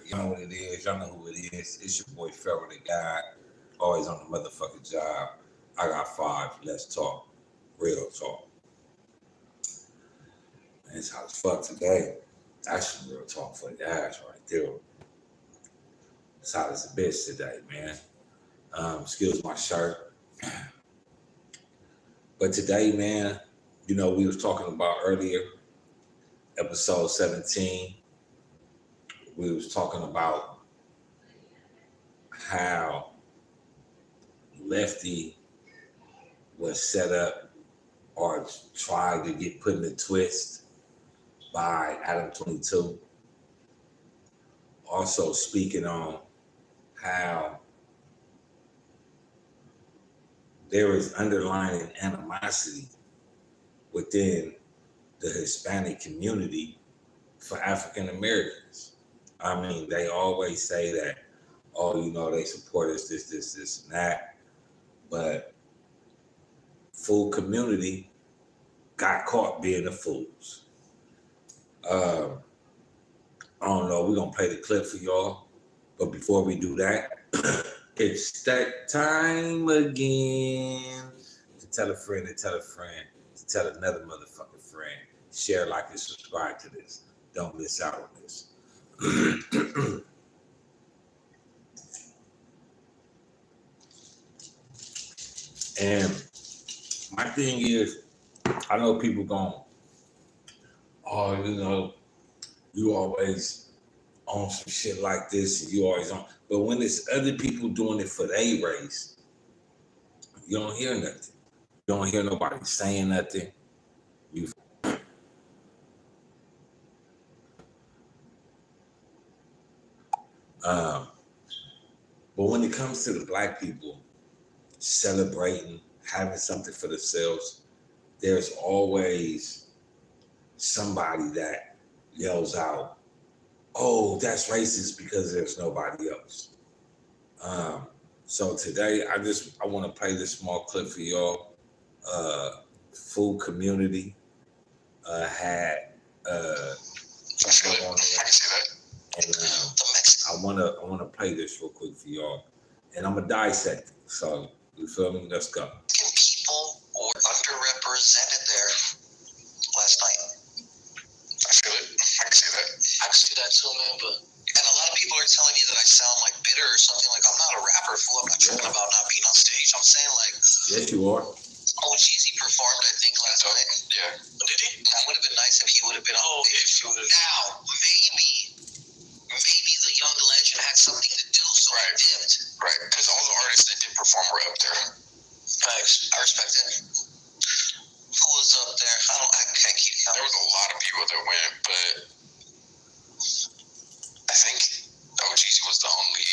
You know what it is. Y'all know who it is. It's your boy Pharaoh the God. Always on the motherfucking job. I got 5. Let's talk. Real talk. Man, it's hot as fuck today. That's some real talk for the ass right there. It's hot as a bitch today, man. Excuse my shirt. But today, man, you know, we was talking about earlier, episode 17. We was talking about how Lefty was set up or tried to get put in a twist by Adam 22. Also speaking on how there is underlying animosity within the Hispanic community for African Americans. I mean, they always say that, oh, you know, they support us, this, and that. But Foo Community got caught being the fools. I don't know, we're going to play the clip for y'all. But before we do that, it's that time again to tell a friend, to tell another motherfucking friend. Share, like, and subscribe to this. Don't miss out on this. And my thing is, I know people going, oh, you know, you always on some shit like this, and you always on. But when it's other people doing it for their race, you don't hear nothing. You don't hear nobody saying nothing. But when it comes to the black people celebrating, having something for themselves, there's always somebody that yells out, oh, that's racist because there's nobody else. So today, I want to play this small clip for y'all. Foo Community had something on there, and I wanna play this real quick for y'all, and I'm gonna dissect it. So you feel me? Let's go. People were underrepresented there last night. I feel it. I can see that. I can see that too, man. And a lot of people are telling me that I sound like bitter or something. Like, I'm not a rapper, fool. I'm not talking about not being on stage. I'm saying, like, yes, you are. Oh, Jeezy performed, I think, last night. Yeah. Did he? That would have been nice if he would have been on stage. Now, maybe the young legend had something to do, so I dipped. Right, because all the artists that did perform were up there. Thanks. I respect it. Who was up there? I can't keep counting. There was a lot of people that went, but I think OGZ was the only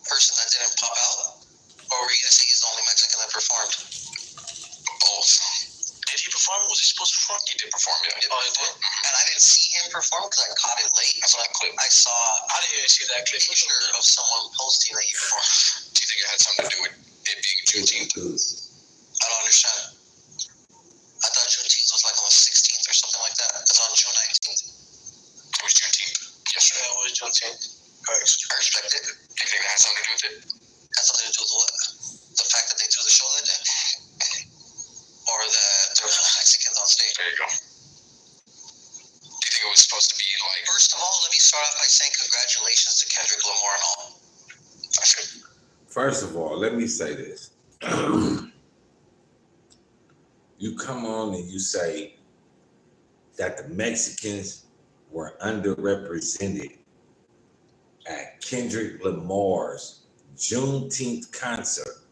person that didn't pop out? Or were you going to say he's the only Mexican that performed? Both. Did he perform? Was he supposed to perform? He did perform, yeah. Oh, he did? And I didn't see him perform because I caught it late. I saw that clip. I didn't even see that clip. Picture of someone posting that he performed. Do you think it had something to do with it being Juneteenth? I don't understand. I thought Juneteenth was like on the 16th or something like that. It's on June 19th. It was Juneteenth. Yesterday. Yeah, it was Juneteenth. I respect it. Do you think that had something to do with it? Has something to do with what? The fact that they do the show that day? Or that there were no Mexicans on stage? There you go. Do you think it was supposed to be like... First of all, let me start off by saying congratulations to Kendrick Lamar and all. That's good. First of all, let me say this. You come on and you say that the Mexicans were underrepresented at Kendrick Lamar's Juneteenth concert.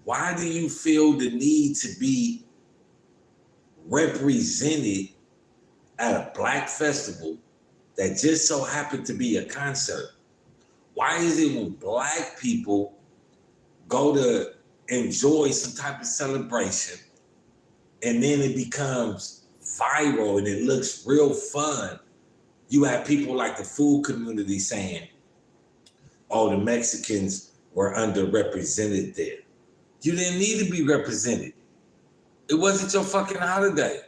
Why do you feel the need to be represented at a black festival that just so happened to be a concert? Why is it when black people go to enjoy some type of celebration and then it becomes viral and it looks real fun, you have people like the Foo Community saying, oh, the Mexicans were underrepresented there. You didn't need to be represented. It wasn't your fucking holiday.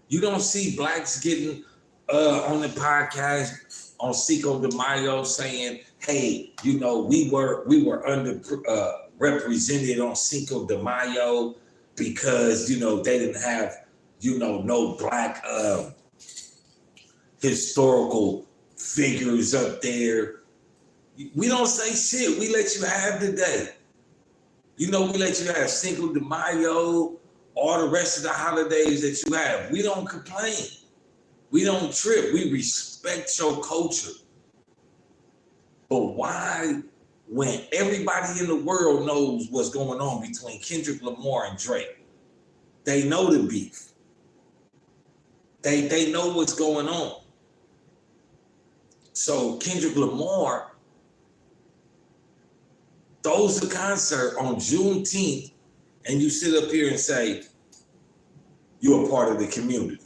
You don't see blacks getting on the podcast on Cinco de Mayo saying, hey, you know, we were under represented on Cinco de Mayo because, you know, they didn't have, you know, no black historical figures up there. We don't say shit. We let you have the day. You know, we let you have Cinco de Mayo, all the rest of the holidays that you have. We don't complain. We don't trip. We respect your culture. But why, when everybody in the world knows what's going on between Kendrick Lamar and Drake, they know the beef. They know what's going on. So Kendrick Lamar throws the concert on Juneteenth, and you sit up here and say, you're a part of the community.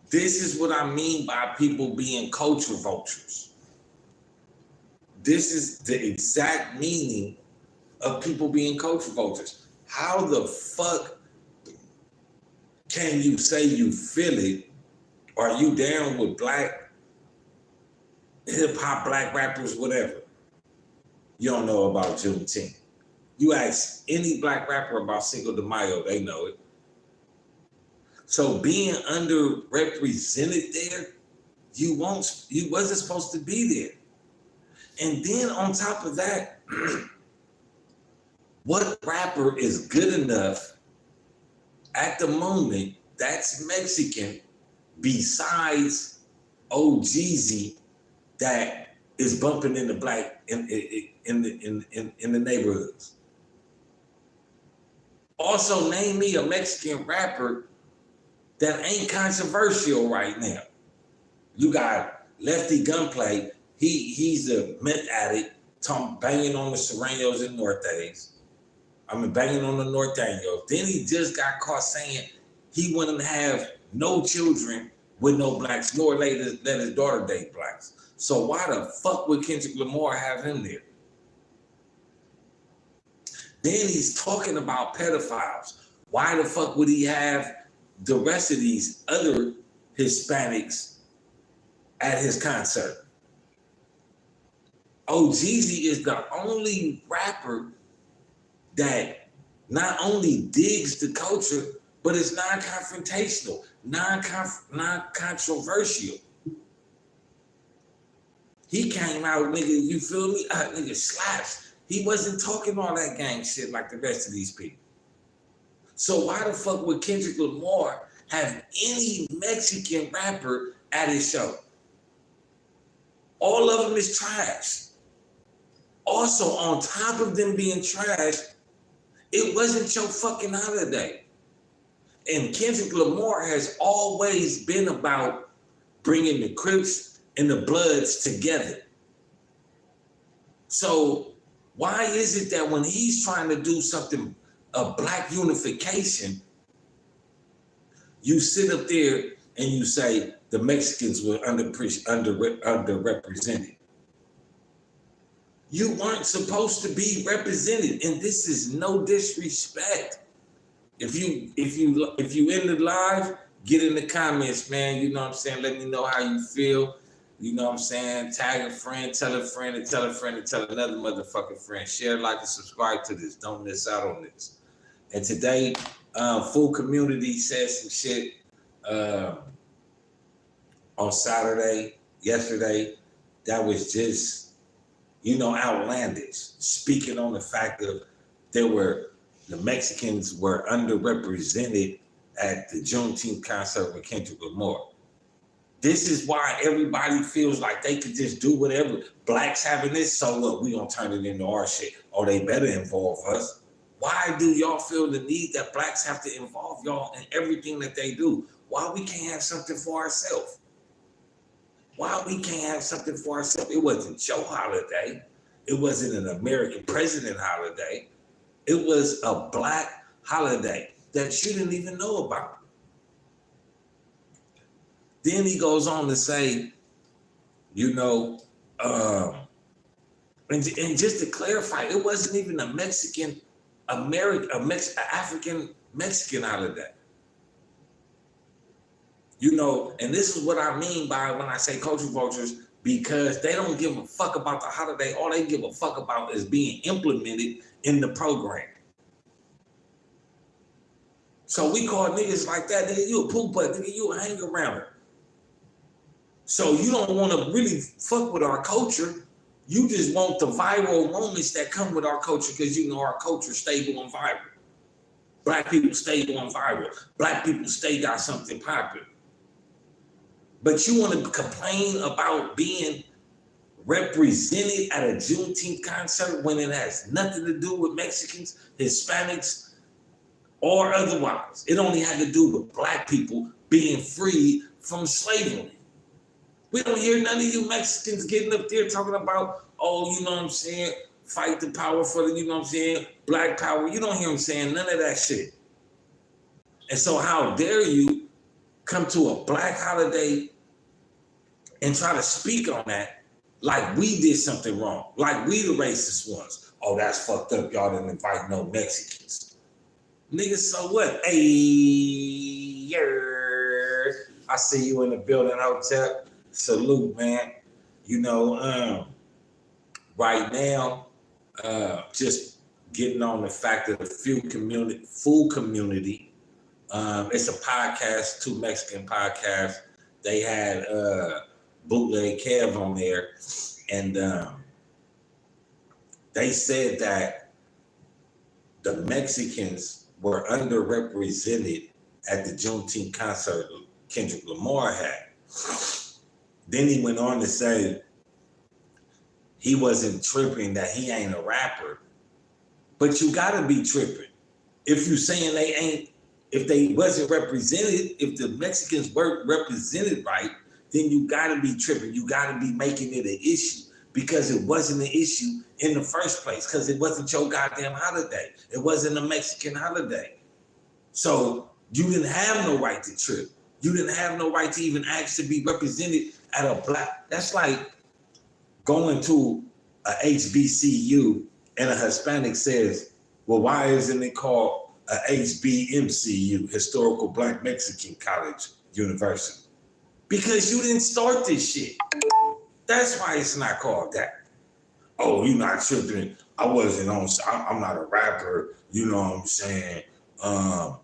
This is what I mean by people being culture vultures. This is the exact meaning of people being culture vultures. How the fuck can you say you feel it? Are you down with black hip hop, black rappers, whatever? You don't know about Juneteenth. You ask any black rapper about Cinco de Mayo, they know it. So being underrepresented there, you wasn't supposed to be there. And then on top of that, what rapper is good enough at the moment that's Mexican besides OGZ that is bumping in the black in the neighborhoods? Also, name me a Mexican rapper that ain't controversial right now. You got Lefty Gunplay. He's a meth addict, banging on the Serranos and Nortes. Banging on the Norteños. Then he just got caught saying he wouldn't have no children with no blacks, nor let his daughter date blacks. So why the fuck would Kendrick Lamar have him there? Then he's talking about pedophiles. Why the fuck would he have the rest of these other Hispanics at his concert? OGZ is the only rapper that not only digs the culture, but is non-confrontational, non-controversial. He came out, nigga, you feel me? Nigga slaps. He wasn't talking all that gang shit like the rest of these people. So why the fuck would Kendrick Lamar have any Mexican rapper at his show? All of them is trash. Also, on top of them being trash, it wasn't your fucking holiday. And Kendrick Lamar has always been about bringing the Crips and the Bloods together. So why is it that when he's trying to do something of black unification, you sit up there and you say the Mexicans were underrepresented? You weren't supposed to be represented, and this is no disrespect. If you in the live, get in the comments, man. You know what I'm saying? Let me know how you feel. You know what I'm saying? Tag a friend, tell a friend, and tell a friend, and tell another motherfucking friend. Share, like, and subscribe to this. Don't miss out on this. And today, Foo Community said some shit on Saturday, yesterday, that was just, outlandish. Speaking on the fact that the Mexicans were underrepresented at the Juneteenth concert with Kendrick Lamar. This is why everybody feels like they could just do whatever. Blacks having this, so look, we gonna turn it into our shit. Oh, they better involve us. Why do y'all feel the need that blacks have to involve y'all in everything that they do? Why we can't have something for ourselves? Why we can't have something for ourselves? It wasn't your holiday. It wasn't an American president holiday. It was a black holiday that you didn't even know about. Then he goes on to say, and just to clarify, it wasn't even a African Mexican holiday. You know, and this is what I mean by when I say culture vultures, because they don't give a fuck about the holiday. All they give a fuck about is being implemented in the program. So we call niggas like that, nigga, you a poop butt, nigga, you a hang around. So you don't want to really fuck with our culture. You just want the viral moments that come with our culture because you know our culture stay going viral. Black people stay going viral. Black people stay got something popular. But you want to complain about being represented at a Juneteenth concert when it has nothing to do with Mexicans, Hispanics, or otherwise. It only had to do with Black people being freed from slavery. We don't hear none of you Mexicans getting up there talking about, oh, you know what I'm saying, fight the power for the, you know what I'm saying, Black power. You don't hear them saying none of that shit. And so how dare you come to a Black holiday and try to speak on that like we did something wrong, like we the racist ones. Oh, that's fucked up. Y'all didn't invite no Mexicans. Niggas, so what? Hey, I see you in the building, hotel. Salute, man. You know, right now, just getting on the fact of the Foo Community. It's a podcast, two Mexican podcasts. They had Bootleg Kev on there, and they said that the Mexicans were underrepresented at the Juneteenth concert Kendrick Lamar had. Then he went on to say he wasn't tripping, that he ain't a rapper. But you gotta be tripping. If you saying they ain't, if they wasn't represented, if the Mexicans weren't represented right, then you gotta be tripping. You gotta be making it an issue because it wasn't an issue in the first place, because it wasn't your goddamn holiday. It wasn't a Mexican holiday. So you didn't have no right to trip. You didn't have no right to even ask to be represented at a Black. That's like going to a HBCU and a Hispanic says, well, why isn't it called a HBMCU, Historical Black Mexican College University? Because you didn't start this shit. That's why it's not called that. Oh, you're not tripping. I wasn't on, I'm not a rapper. You know what I'm saying? I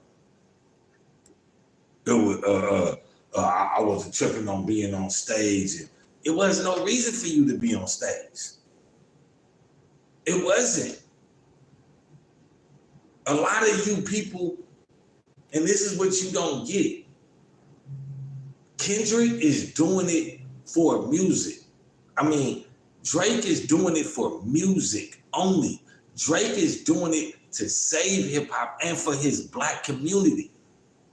wasn't tripping on being on stage. And it wasn't no reason for you to be on stage. It wasn't. A lot of you people, and this is what you don't get. Kendrick is doing it for music. I mean, Drake is doing it for music only. Drake is doing it to save hip hop and for his Black community.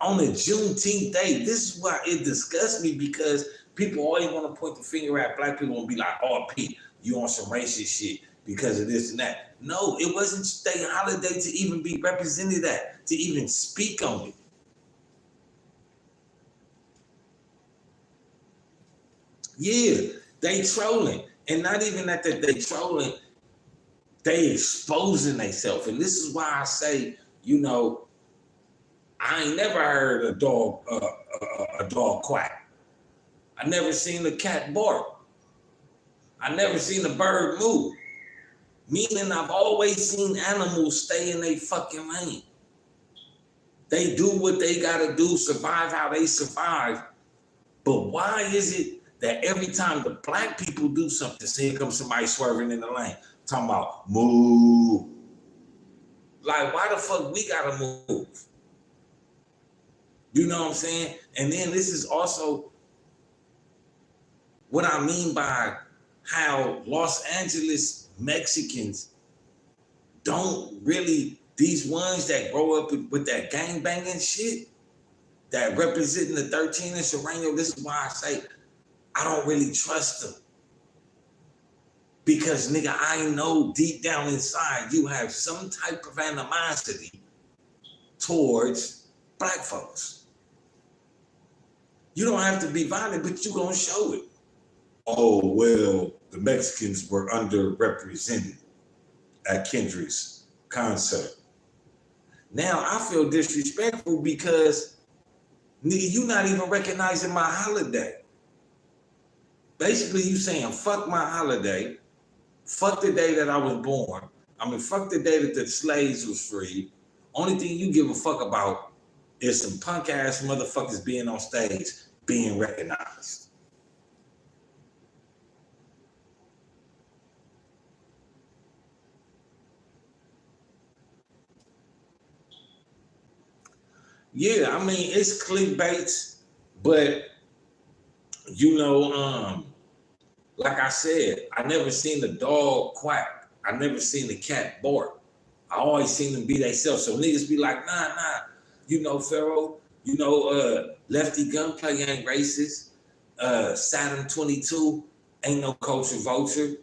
On the Juneteenth day, this is why it disgusts me, because people always want to point the finger at Black people and be like, oh, Pete, you on some racist shit because of this and that. No, it wasn't their holiday to even be represented at, to even speak on it. Yeah, they trolling. And not even that they trolling, they exposing themselves. And this is why I say, you know, I ain't never heard a dog quack. I never seen a cat bark. I never seen a bird move. Meaning I've always seen animals stay in their fucking lane. They do what they gotta do, survive how they survive. But why is it that every time the Black people do something, say here comes somebody swerving in the lane, talking about move. Like, why the fuck we gotta move? You know what I'm saying? And then this is also what I mean by how Los Angeles Mexicans don't really, these ones that grow up with that gangbanging shit, that representing the 13 and Serrano, this is why I say I don't really trust them. Because nigga, I know deep down inside you have some type of animosity towards Black folks. You don't have to be violent, but you gonna show it. Oh, well, the Mexicans were underrepresented at Kendrick's concert. Now I feel disrespectful because, Nigga, you not even recognizing my holiday. Basically, you saying, fuck my holiday, fuck the day that I was born. I mean, fuck the day that the slaves was free. Only thing you give a fuck about is some punk ass motherfuckers being on stage, being recognized. Yeah, I mean, it's clickbaits, but you know, like I said, I never seen the dog quack. I never seen the cat bark. I always seen them be themselves. So niggas be like, nah, you know, Pharaoh, you know, Lefty Gunplay ain't racist. Saturn 22 ain't no culture vulture.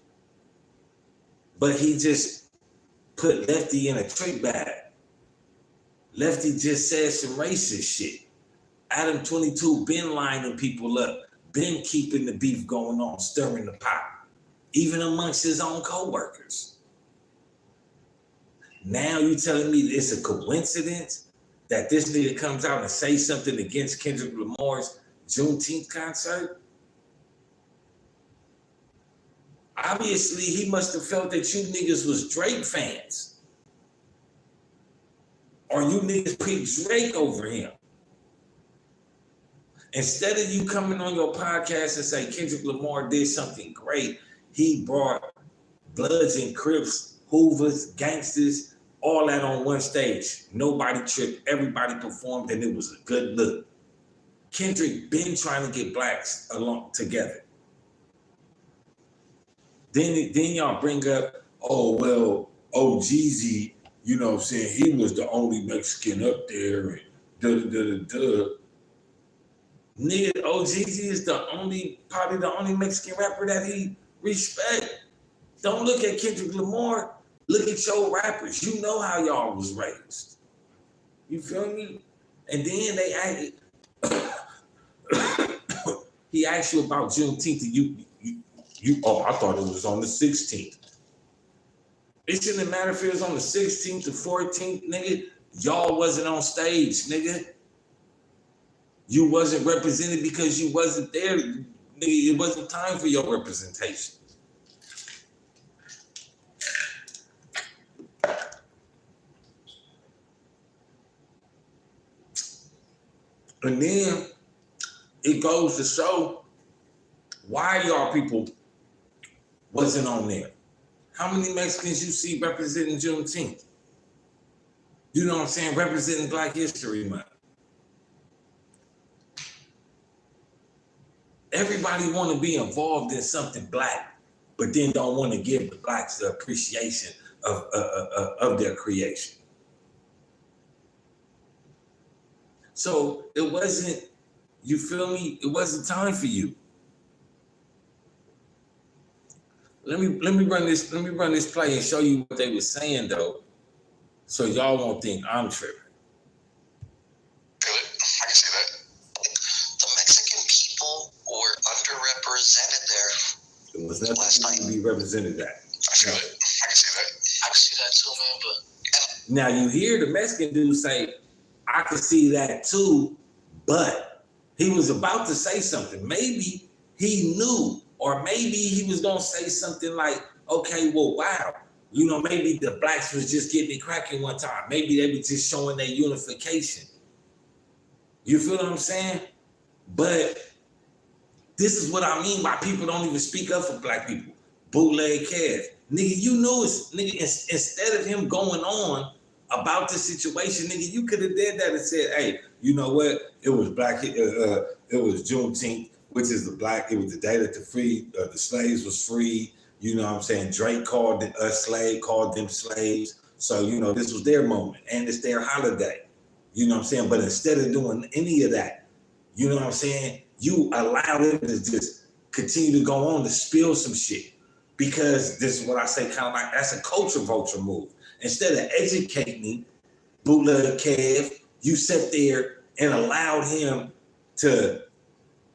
But he just put Lefty in a trick bag. Lefty just said some racist shit. Adam 22 been lining people up, been keeping the beef going on, stirring the pot, even amongst his own co-workers. Now you telling me it's a coincidence that this nigga comes out and say something against Kendrick Lamar's Juneteenth concert? Obviously, he must have felt that you niggas was Drake fans. Or you niggas picked Drake over him. Instead of you coming on your podcast and say Kendrick Lamar did something great, he brought Bloods and Crips, Hoovers, gangsters, all that on one stage. Nobody tripped, everybody performed, and it was a good look. Kendrick been trying to get blacks along together. Then y'all bring up, oh, well, Jeezy, you know what I'm saying, he was the only Mexican up there, and da-da-da-da-da. Nigga, Jeezy is probably the only Mexican rapper that he respect. Don't look at Kendrick Lamar, look at your rappers. You know how y'all was raised. You feel me? And then they he asked you about Juneteenth, and I thought it was on the 16th. It shouldn't matter if it was on the 16th or 14th, nigga. Y'all wasn't on stage, nigga. You wasn't represented because you wasn't there. Nigga, it wasn't time for your representation. And then it goes to show why y'all people wasn't on there. How many Mexicans you see representing Juneteenth? You know what I'm saying? Representing Black History Month. Everybody want to be involved in something black, but then don't want to give the blacks the appreciation of their creation. So it wasn't, you feel me? It wasn't time for you. Let me run this play and show you what they were saying though, so y'all won't think I'm tripping. Good. I can see that. The Mexican people were underrepresented there. It was nothing to be represented that. I feel it. I can see that. I can see that too, man. But now you hear the Mexican dude say, I can see that too, but he was about to say something. Maybe he knew, or maybe he was gonna say something like, okay, well, wow. You know, maybe the blacks was just getting it cracking one time. Maybe they were just showing their unification. You feel what I'm saying? But this is what I mean by people don't even speak up for black people. Bootleg Kev. Nigga, you know it's, nigga, instead of him going on about the situation, nigga, you could have did that and said, hey, you know what? It was it was Juneteenth, which is it was the day that the slaves was free. You know what I'm saying? Drake called them slaves. So, you know, this was their moment and it's their holiday. You know what I'm saying? But instead of doing any of that, you know what I'm saying? You allow them to just continue to go on to spill some shit. Because this is what I say, kind of like, that's a culture vulture move. Instead of educating Bootleg Kev, you sat there and allowed him to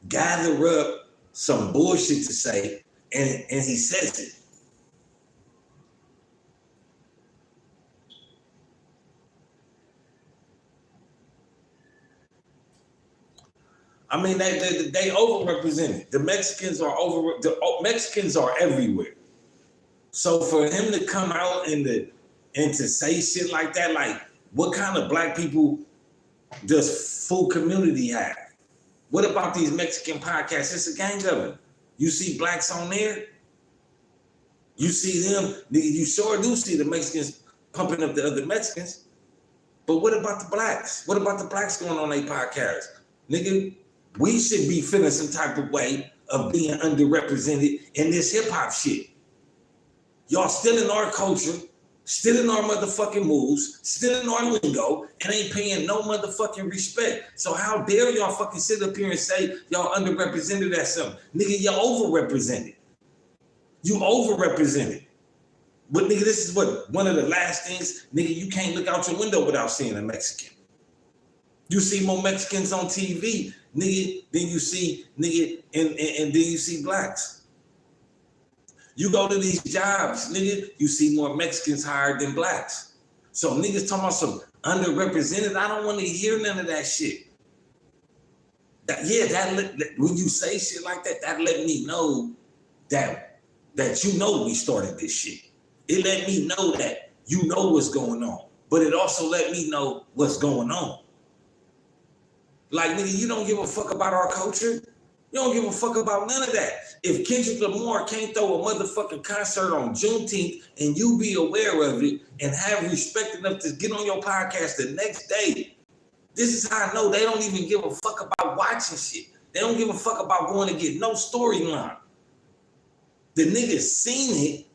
gather up some bullshit to say, and he says it. I mean, they overrepresented. The Mexicans are everywhere. So for him to come out and to say shit like that, like what kind of black people does Foo Community have? What about these Mexican podcasts? It's a gang of them. You see blacks on there. You see them. You sure do see the Mexicans pumping up the other Mexicans. But what about the blacks? What about the blacks going on their podcast? Nigga, we should be feeling some type of way of being underrepresented in this hip hop shit. Y'all still in our culture, still in our motherfucking moves, still in our lingo, and ain't paying no motherfucking respect. So how dare y'all fucking sit up here and say y'all underrepresented at something? Nigga, you're overrepresented. You overrepresented. But nigga, this is what one of the last things, nigga, you can't look out your window without seeing a Mexican. You see more Mexicans on TV, nigga, than you see, nigga, and then you see blacks. You go to these jobs, nigga, you see more Mexicans hired than blacks. So niggas talking about some underrepresented, I don't want to hear none of that shit. When you say shit like that, that let me know that you know we started this shit. It let me know that you know what's going on, but it also let me know what's going on. Like, nigga, you don't give a fuck about our culture. You don't give a fuck about none of that. If Kendrick Lamar can't throw a motherfucking concert on Juneteenth and you be aware of it and have respect enough to get on your podcast the next day, this is how I know they don't even give a fuck about watching shit. They don't give a fuck about going to get no storyline. The niggas seen it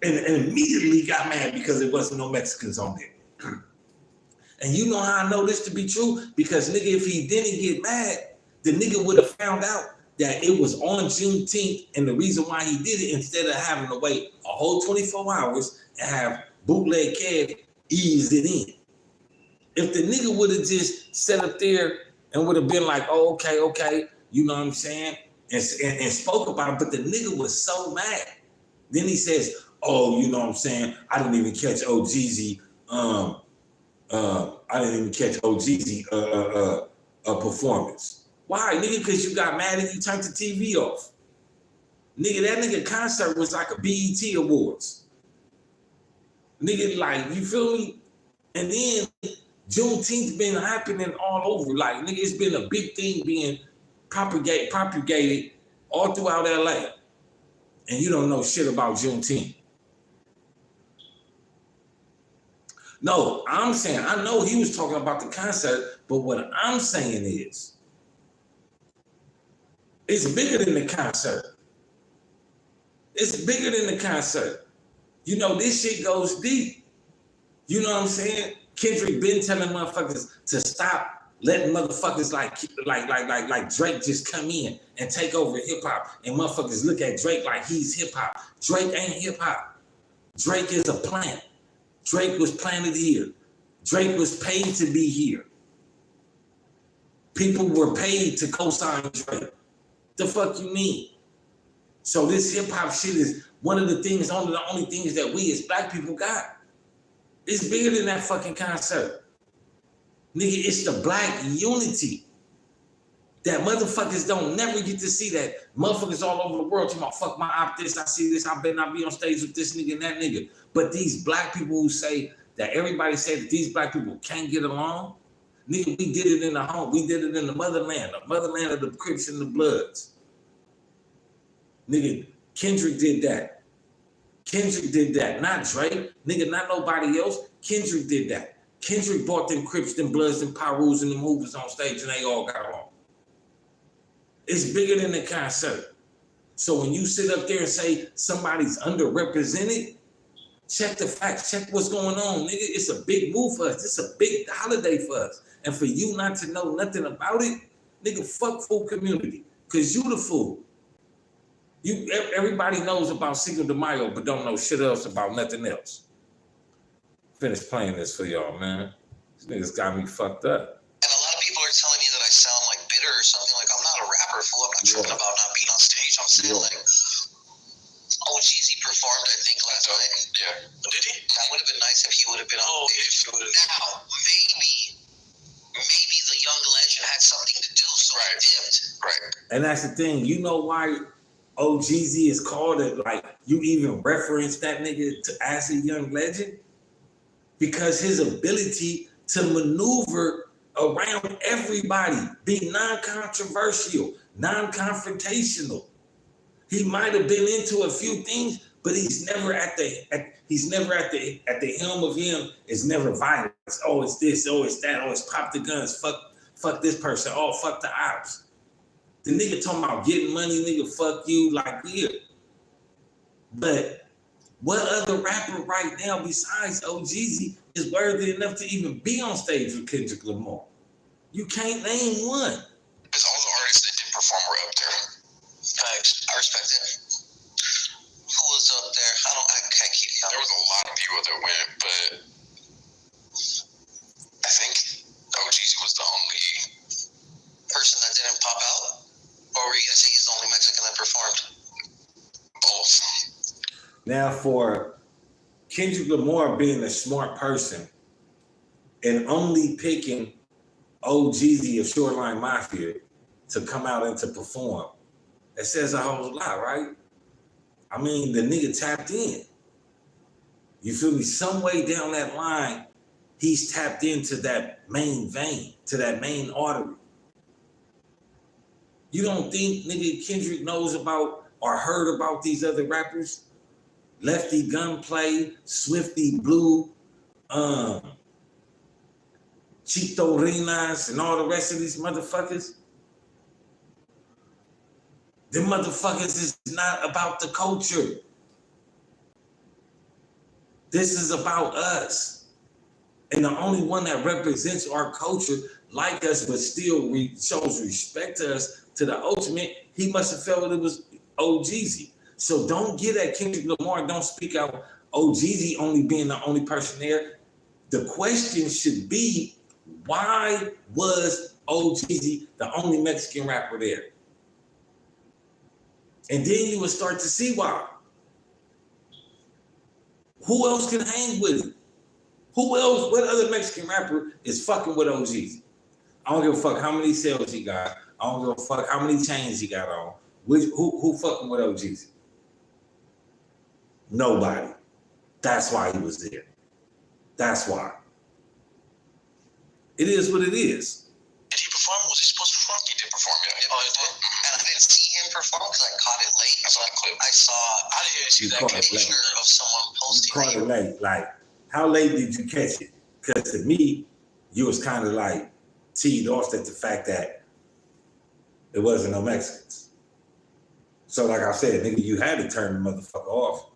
and immediately got mad because there wasn't no Mexicans on there. And you know how I know this to be true? Because nigga, if he didn't get mad, the nigga would have found out that it was on Juneteenth, and the reason why he did it, instead of having to wait a whole 24 hours and have bootleg Kev ease it in. If the nigga would have just sat up there and would have been like, oh, okay, you know what I'm saying? And spoke about it, but the nigga was so mad. Then he says, oh, you know what I'm saying? I didn't even catch OGZ. I didn't even catch OGZ performance. Why, nigga? Because you got mad and you turned the TV off. Nigga, that nigga concert was like a BET Awards. Nigga, like, you feel me? And then Juneteenth been happening all over. Like, nigga, it's been a big thing being propagated all throughout LA. And you don't know shit about Juneteenth. No, I'm saying, I know he was talking about the concert, but what I'm saying is, it's bigger than the concert. It's bigger than the concert. You know, this shit goes deep. You know what I'm saying? Kendrick been telling motherfuckers to stop letting motherfuckers like Drake just come in and take over hip hop, and motherfuckers look at Drake like he's hip hop. Drake ain't hip hop. Drake is a plant. Drake was planted here. Drake was paid to be here. People were paid to co-sign Drake. The fuck you mean? So this hip hop shit is one of the things, one of the only things that we as black people got. It's bigger than that fucking concert. Nigga, it's the black unity. That motherfuckers don't never get to see that. Motherfuckers all over the world talking about, fuck my op this, I see this, I better not be on stage with this nigga and that nigga. But these black people who say that everybody say that these black people can't get along, nigga, we did it in the home. We did it in the motherland of the Crips and the Bloods. Nigga, Kendrick did that. Kendrick did that, not Drake. Nigga, not nobody else. Kendrick did that. Kendrick brought them Crips, them Bloods, them Pyrus, and them Hoovers on stage, and they all got along. It's bigger than the concert. So when you sit up there and say somebody's underrepresented, check the facts, check what's going on, nigga. It's a big move for us. It's a big holiday for us. And for you not to know nothing about it, nigga, fuck Foo Community, because you the fool. Everybody knows about Cinco de Mayo, but don't know shit else about nothing else. Finish playing this for y'all, man. These niggas got me fucked up. And a lot of people are telling me that I sound like bitter or something. Like, I'm not a rapper, fool. I'm not tripping about not being on stage. I'm saying, like, oh, Jeezy performed, I think, last night. Yeah. Did he? That would have been nice if he would have been on stage. Now, maybe the young legend had something to do, so he dipped. Right. And that's the thing. You know why OGZ is called it? Like, you even reference that nigga as a young legend? Because his ability to maneuver around everybody, be non-controversial, non-confrontational. He might have been into a few things, but he's never at the helm of him. It's never violence. Oh, it's this. Oh, it's that. Oh, it's pop the guns. Fuck this person. Oh, fuck the ops. The nigga talking about getting money, nigga. Fuck you, like, yeah. But what other rapper right now besides OGZ is worthy enough to even be on stage with Kendrick Lamar? You can't name one. Because all the artists that did perform were up there. I respect it. Who was up there? I can't keep count. There was a lot of people that went, but I think OGZ was the only person that didn't pop out? Or were you gonna say he's the only Mexican that performed? both. Now, for Kendrick Lamar being a smart person and only picking OGZ of Shoreline Mafia to come out and to perform, that says a whole lot, right? I mean, the nigga tapped in. You feel me? Some way down that line, he's tapped into that main vein, to that main artery. You don't think nigga Kendrick knows about or heard about these other rappers? Lefty Gunplay, Swifty Blue, Chito Rinas, and all the rest of these motherfuckers? Them motherfuckers is not about the culture. This is about us. And the only one that represents our culture like us, but still shows respect to us to the ultimate, he must have felt it was OGZ. So don't get at Kendrick Lamar, don't speak out OGZ only being the only person there. The question should be, why was OGZ the only Mexican rapper there? And then you would start to see why. Who else can hang with him? Who else, what other Mexican rapper is fucking with OGZ? I don't give a fuck how many sales he got. I don't give a fuck how many chains he got on. Who fucking with OGZ? Nobody. That's why he was there. That's why. It is what it is. Did he perform? Was he supposed to perform? He did perform, yeah. Oh, he did? And I didn't see him perform because I caught it late. I saw that clip. I didn't see You that caught it picture late. of someone You posting caught it. it late. Like, how late did you catch it? Because to me, you was kind of like teed off at the fact that it wasn't no Mexicans. So like I said, nigga, you had to turn the motherfucker off.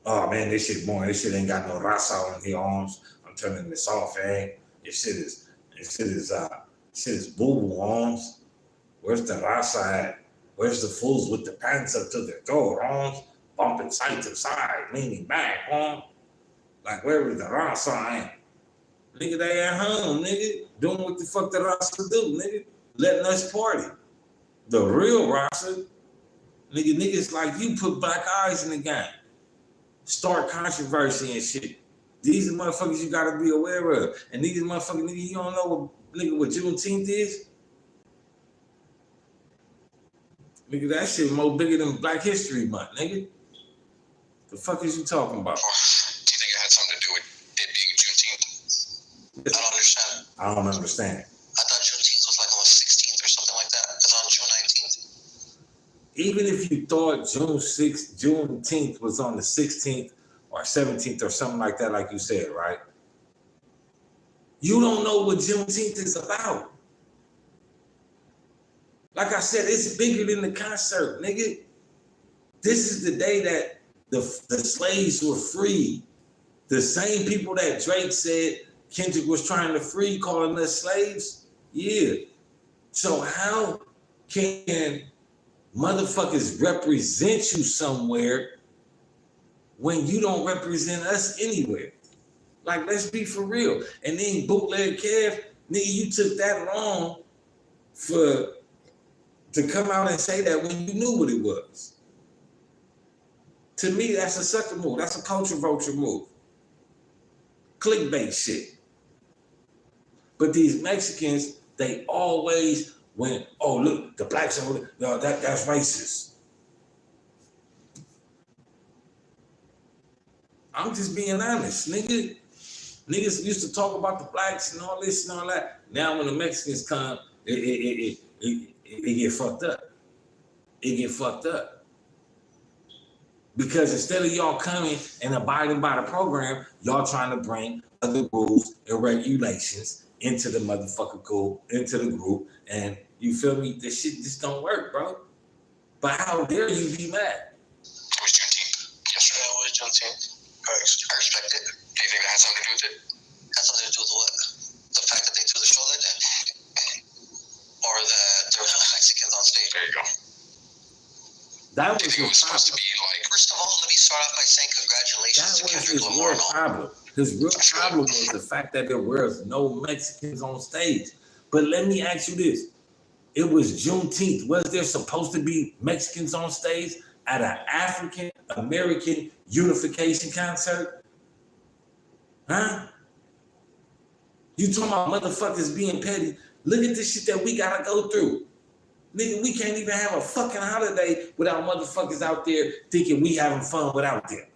Oh man, this shit boring. This shit ain't got no raza on the arms. I'm turning this off, eh? This shit is boo-boo arms. Where's the raza at? Where's the fools with the pants up to their throat arms? Bumping side to side, leaning back, arm. Like, where is the raza at? Nigga, they at home, nigga. Doing what the fuck the raza do, nigga. Letting us party. The real raza, niggas like you put black eyes in the game. Start controversy and shit. These are motherfuckers you gotta be aware of. And these motherfuckers, nigga, you don't know what Juneteenth is? Nigga, that shit more bigger than Black History Month, nigga. The fuck is you talking about? Do you think it had something to do with it being Juneteenth? I don't understand. I don't understand. I thought Juneteenth was like on the 16th or something like that. It's on June 19th. Even if you thought Juneteenth was on the 16th or 17th or something like that, like you said, right? You don't know what Juneteenth is about. Like I said, it's bigger than the concert, nigga. This is the day that the slaves were freed. The same people that Drake said Kendrick was trying to free, calling us slaves. Yeah. So how can motherfuckers represent you somewhere when you don't represent us anywhere? Like, let's be for real. And then bootleg Kev, nigga, you took that long to come out and say that when you knew what it was. To me, that's a sucker move. That's a culture vulture move. Clickbait shit. But these Mexicans, they always went, oh, look, the blacks are, no, that's racist. I'm just being honest, nigga. Niggas used to talk about the blacks and all this and all that. Now when the Mexicans come, it get fucked up. It get fucked up. Because instead of y'all coming and abiding by the program, y'all trying to bring other rules and regulations into the motherfucking into the group. And you feel me? This shit just don't work, bro. But how dare you be mad? It was Juneteenth. Yesterday it was Juneteenth. I respect it. Do you think that has something to do with it? Has something to do with what? The fact that they threw the show that day? Or that there were no Mexicans on stage? There you go. That Do was you think it his was supposed to problem. be like? First of all, let me start off by saying congratulations That to was Kendrick his Lamar real and all. problem. His real problem was the fact that there was no Mexicans on stage. But let me ask you this. It was Juneteenth. Was there supposed to be Mexicans on stage at an African American unification concert? Huh? You talking about motherfuckers being petty? Look at the shit that we gotta go through. Nigga, we can't even have a fucking holiday without motherfuckers out there thinking we having fun without them.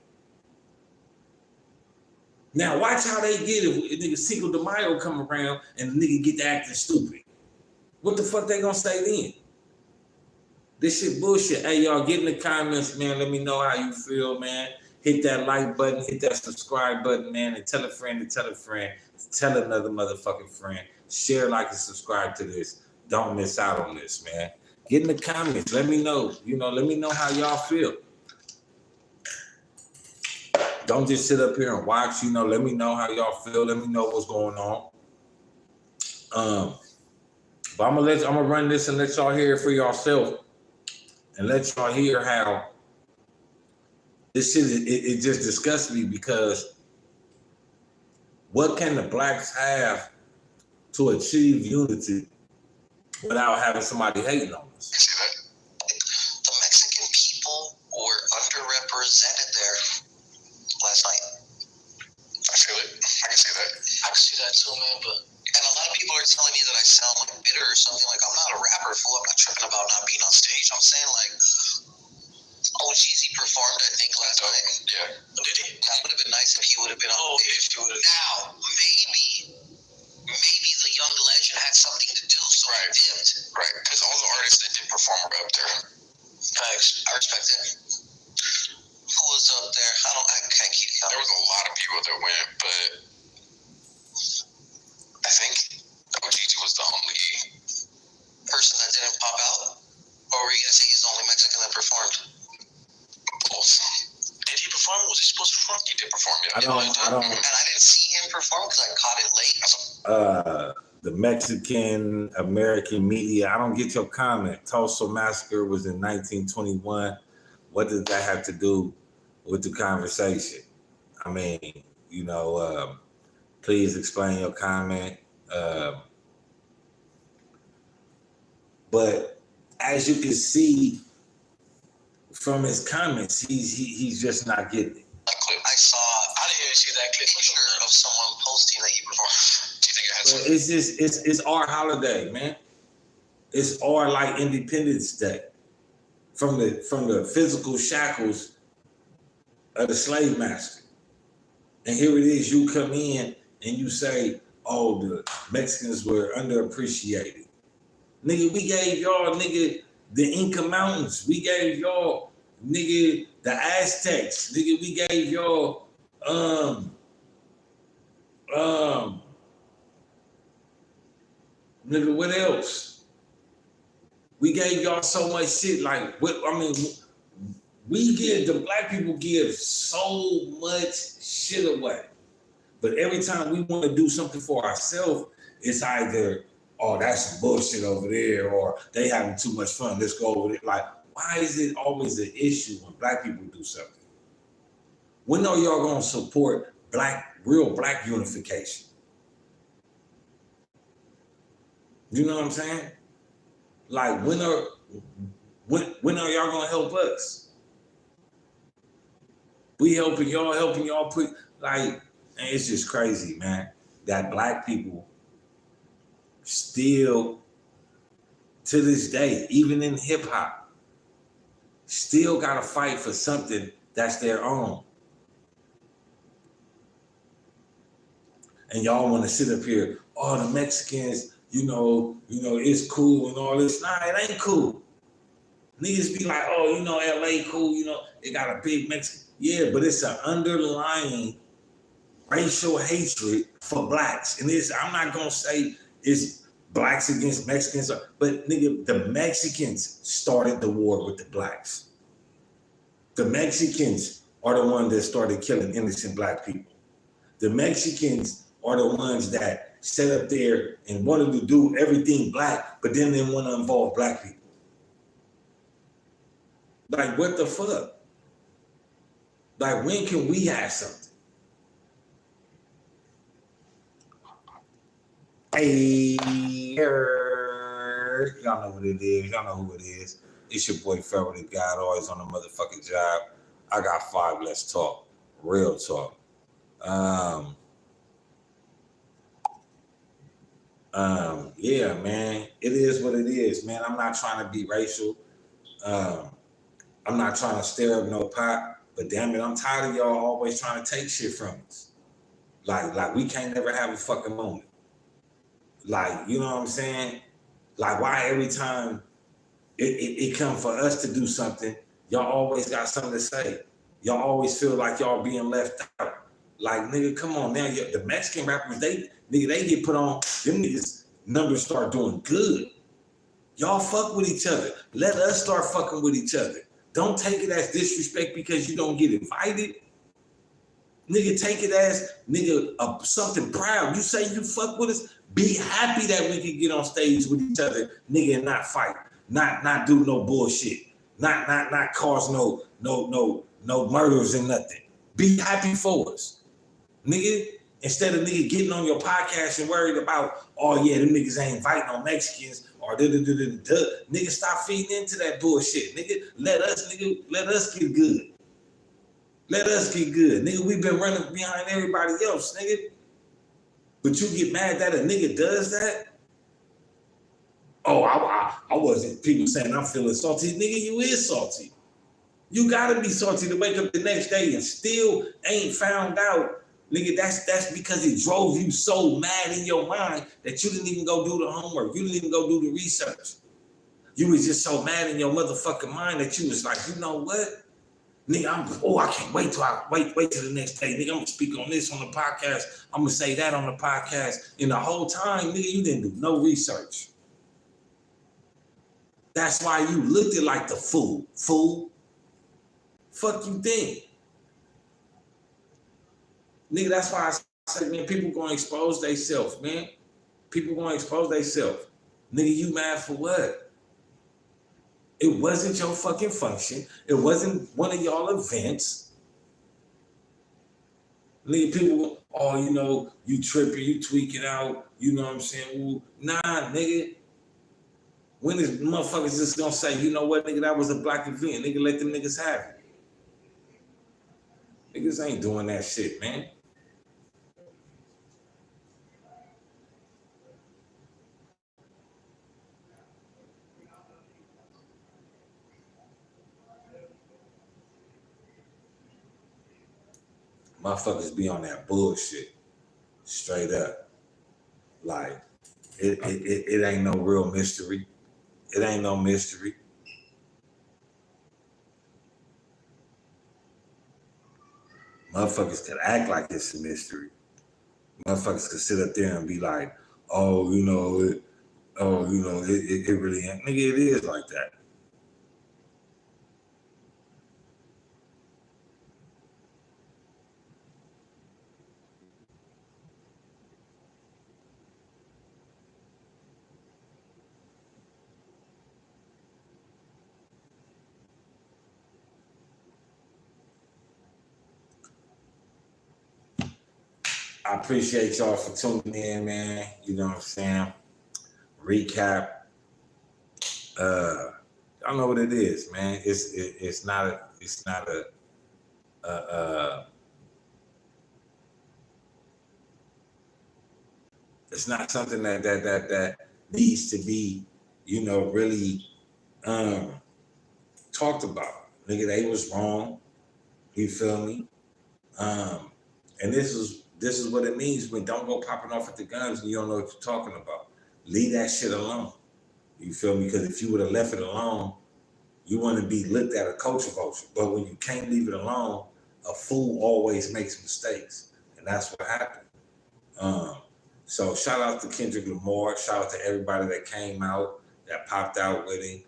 Now watch how they get if nigga Cinco de Mayo come around and the nigga get to acting stupid. What the fuck they gonna say then? This shit bullshit. Hey, y'all, get in the comments, man. Let me know how you feel, man. Hit that like button, hit that subscribe button, man, and tell a friend to tell a friend. Tell another motherfucking friend. Share, like, and subscribe to this. Don't miss out on this, man. Get in the comments. Let me know. Let me know how y'all feel. Don't just sit up here and watch. Let me know how y'all feel. Let me know what's going on. But I'm gonna run this and let y'all hear it for yourself, and let y'all hear how this shit. It just disgusts me because what can the blacks have to achieve unity without having somebody hating on us? You see that? The Mexican people were underrepresented there last night. I feel it. I can see that. I can see that too, man. And a lot of people are telling me that I sound like bitter or something. Like, I'm not a rapper, fool. I'm not tripping about not being on stage. I'm saying, like, Jeezy performed, I think, last night. Yeah. Did he? That would have been nice if he would have been on stage. Now, maybe the young legend had something to do, so he dipped. Right. Because all the artists that did perform were up there. Thanks. I respect it. Who was up there? I can't keep count. There was a lot of people that went, but I think Jeezy was the only person that didn't pop out? Or were you going to say he's the only Mexican that performed? both. Did he perform? Was he supposed to perform? He did perform, yeah. I don't. And I didn't see him perform because I caught it late. The Mexican American media. I don't get your comment. Tulsa Massacre was in 1921. What does that have to do with the conversation? I mean, please explain your comment. But as you can see from his comments, he's just not getting it. I didn't even see that clip. Picture of someone posting that he performed. Do you think it had But it's just it's our holiday, man. It's our like Independence Day. From the physical shackles of the slave master. And here it is, you come in and you say, oh, the Mexicans were underappreciated. Nigga, we gave y'all, nigga, the Inca Mountains. We gave y'all, nigga, the Aztecs. Nigga, we gave y'all, nigga, what else? We gave y'all so much shit. Like, the black people give so much shit away. But every time we want to do something for ourselves, it's either, oh, that's some bullshit over there, or they having too much fun, let's go over there. Like, why is it always an issue when black people do something? When are y'all gonna support real black unification? You know what I'm saying? Like, when are y'all gonna help us? We helping y'all put, like, man, it's just crazy, man, that black people still to this day, even in hip hop, still gotta fight for something that's their own. And y'all want to sit up here, oh, the Mexicans, it's cool and all this. Nah, it ain't cool. Niggas be like, oh, LA cool, they got a big Mexican. Yeah, but it's an underlying racial hatred for blacks. And I'm not gonna say it's blacks against Mexicans, but nigga, the Mexicans started the war with the blacks. The Mexicans are the ones that started killing innocent black people. The Mexicans are the ones that sat up there and wanted to do everything black, but then didn't want to involve black people. Like, what the fuck? Like, when can we have something? Hey, y'all know what it is. Y'all know who it is. It's your boy Pharaoh the God, always on the motherfucking job. I got 5. Let's talk. Real talk. Yeah, man. It is what it is, man. I'm not trying to be racial. I'm not trying to stir up no pot, but damn it, I'm tired of y'all always trying to take shit from us. Like we can't never have a fucking moment. Like, you know what I'm saying? Like, why every time it come for us to do something, y'all always got something to say. Y'all always feel like y'all being left out. Like, nigga, come on now. The Mexican rappers, they get put on, them niggas numbers start doing good. Y'all fuck with each other. Let us start fucking with each other. Don't take it as disrespect because you don't get invited. Nigga, take it as, nigga, something proud. You say you fuck with us, be happy that we can get on stage with each other, nigga, and not fight. Not do no bullshit. Not cause no murders and nothing. Be happy for us. Nigga, instead of nigga getting on your podcast and worried about, oh yeah, them niggas ain't inviting no Mexicans or nigga, stop feeding into that bullshit. Nigga, let us get good. Let us get good. Nigga, we've been running behind everybody else, nigga. But you get mad that a nigga does that? Oh, I wasn't, people saying I'm feeling salty. Nigga, you is salty. You gotta be salty to wake up the next day and still ain't found out. Nigga, that's because it drove you so mad in your mind that you didn't even go do the homework. You didn't even go do the research. You was just so mad in your motherfucking mind that you was like, you know what? Nigga, I can't wait till the next day. Nigga, I'm gonna speak on this on the podcast. I'm gonna say that on the podcast. And the whole time, nigga, you didn't do no research. That's why you looked at like the fool. Fool. Fuck you think. Nigga, that's why I say, man, people gonna expose themselves, man. People gonna expose themselves. Nigga, you mad for what? It wasn't your fucking function. It wasn't one of y'all events. Nigga, people, oh, you tripping, you tweaking out, you know what I'm saying? Ooh, nah, nigga. When is motherfuckers just gonna say, you know what, nigga, that was a black event. Nigga, let them niggas have it. Niggas ain't doing that shit, man. Motherfuckers be on that bullshit, straight up. Like, it ain't no real mystery. It ain't no mystery. Motherfuckers could act like it's a mystery. Motherfuckers could sit up there and be like, oh, it really ain't. Nigga, it is like that. I appreciate y'all for tuning in, man. You know what I'm saying? Recap. Y'all know what it is, man. It's not It's not something that needs to be, you know, really talked about. Nigga, they was wrong. You feel me? And this is what it means when don't go popping off at the guns and you don't know what you're talking about. Leave that shit alone. You feel me? Because if you would have left it alone, you wouldn't be looked at a culture vulture. But when you can't leave it alone, a fool always makes mistakes. And that's what happened. So shout out to Kendrick Lamar. Shout out to everybody that came out, that popped out with him,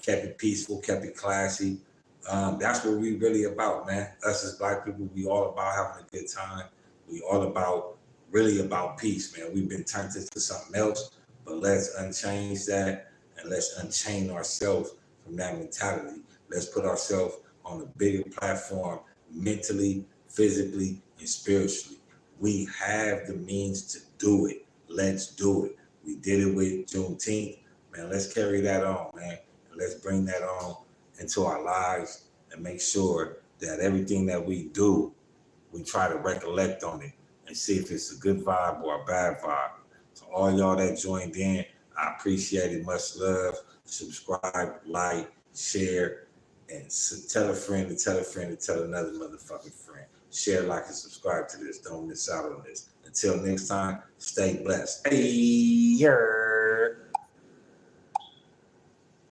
kept it peaceful, kept it classy. That's what we really about, man. Us as Black people, we all about having a good time. We all about, really about peace, man. We've been turned into something else, but let's unchange that and let's unchain ourselves from that mentality. Let's put ourselves on a bigger platform mentally, physically, and spiritually. We have the means to do it. Let's do it. We did it with Juneteenth. Man, let's carry that on, man. And let's bring that on into our lives and make sure that everything that we do, we try to recollect on it and see if it's a good vibe or a bad vibe. So all y'all that joined in, I appreciate it. Much love. Subscribe, like, share, and tell a friend to tell a friend to tell another motherfucking friend. Share, like, and subscribe to this. Don't miss out on this. Until next time, stay blessed. Hey,